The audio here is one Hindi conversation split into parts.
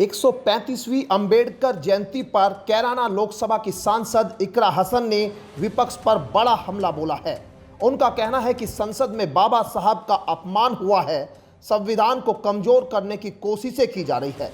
135वीं अंबेडकर जयंती पर कैराना लोकसभा की सांसद इकरा हसन ने विपक्ष पर बड़ा हमला बोला है। उनका कहना है कि संसद में बाबा साहब का अपमान हुआ है, संविधान को कमजोर करने की कोशिशें की जा रही है।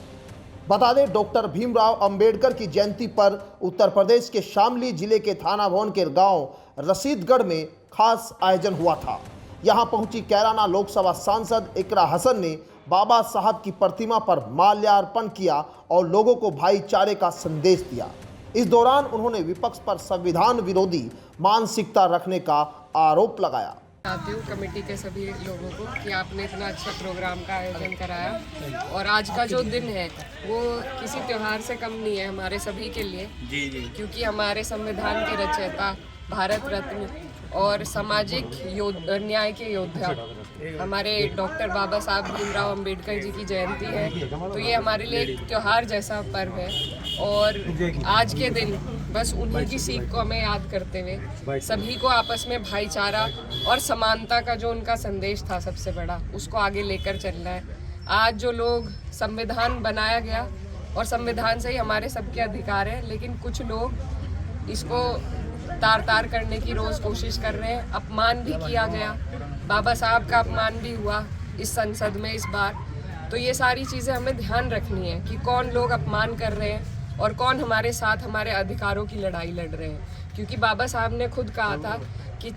बता दें, डॉक्टर भीमराव अंबेडकर की जयंती पर उत्तर प्रदेश के शामली जिले के थाना भवन के गांव रशीदगढ़ में खास आयोजन हुआ था। यहां पहुंची कैराना लोकसभा सांसद इकरा हसन ने बाबा साहब की प्रतिमा पर माल्यार्पण किया और लोगों को भाईचारे का संदेश दिया। इस दौरान उन्होंने विपक्ष पर संविधान विरोधी मानसिकता रखने का आरोप लगाया। चाहती हूँ कमेटी के सभी लोगों को कि आपने इतना अच्छा प्रोग्राम का आयोजन कराया और आज का जो दिन है वो किसी त्योहार से कम नहीं है हमारे सभी के लिए। क्योंकि हमारे संविधान के रचयिता, भारत रत्न और सामाजिक न्याय के योद्धा हमारे डॉक्टर बाबा साहब भीमराव अंबेडकर जी की जयंती है। तो ये हमारे लिए एक त्योहार जैसा पर्व है और आज के दिन बस उन्हीं की सीख को हमें याद करते हुए सभी को आपस में भाईचारा और समानता का जो उनका संदेश था सबसे बड़ा, उसको आगे लेकर चलना है। आज जो लोग संविधान बनाया गया और संविधान से ही हमारे सबके अधिकार है, लेकिन कुछ लोग इसको तार करने की रोज़ कोशिश कर रहे हैं। अपमान भी किया गया, बाबा साहब का अपमान भी हुआ इस संसद में इस बार। तो ये सारी चीज़ें हमें ध्यान रखनी है कि कौन लोग अपमान कर रहे हैं और कौन हमारे साथ हमारे अधिकारों की लड़ाई लड़ रहे हैं। क्योंकि बाबा साहब ने खुद कहा था कि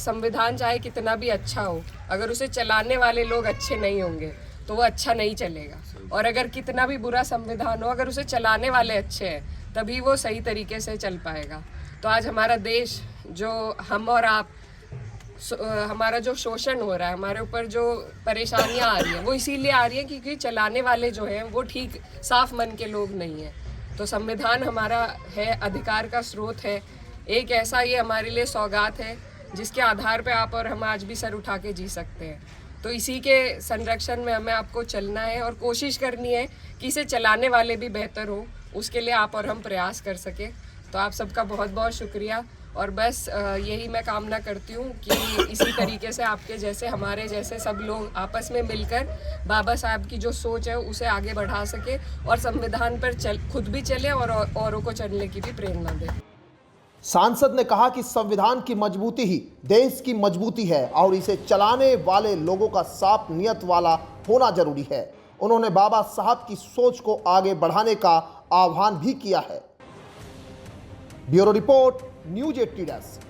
संविधान चाहे कितना भी अच्छा हो, अगर उसे चलाने वाले लोग अच्छे नहीं होंगे तो वो अच्छा नहीं चलेगा। और अगर कितना भी बुरा संविधान हो, अगर उसे चलाने वाले अच्छे हैं तभी वो सही तरीके से चल पाएगा। तो आज हमारा देश, जो हम और आप, हमारा जो शोषण हो रहा है, हमारे ऊपर जो परेशानियां आ रही हैं, वो इसीलिए आ रही हैं क्योंकि चलाने वाले जो हैं वो ठीक साफ मन के लोग नहीं हैं। तो संविधान हमारा है, अधिकार का स्रोत है, एक ऐसा ये हमारे लिए सौगात है जिसके आधार पे आप और हम आज भी सर उठा के जी सकते हैं। तो इसी के संरक्षण में हमें आपको चलना है और कोशिश करनी है कि इसे चलाने वाले भी बेहतर हो, उसके लिए आप और हम प्रयास कर सकें। तो आप सबका बहुत बहुत शुक्रिया और बस यही मैं कामना करती हूँ कि इसी तरीके से आपके जैसे, हमारे जैसे सब लोग आपस में मिलकर बाबा साहब की जो सोच है उसे आगे बढ़ा सके और संविधान पर खुद भी चले और औरों को चलने की भी प्रेरणा दे। सांसद ने कहा कि संविधान की मजबूती ही देश की मजबूती है और इसे चलाने वाले लोगों का साफ नियत वाला होना जरूरी है। उन्होंने बाबा साहब की सोच को आगे बढ़ाने का आह्वान भी किया है। Bureau report, news 18 desk.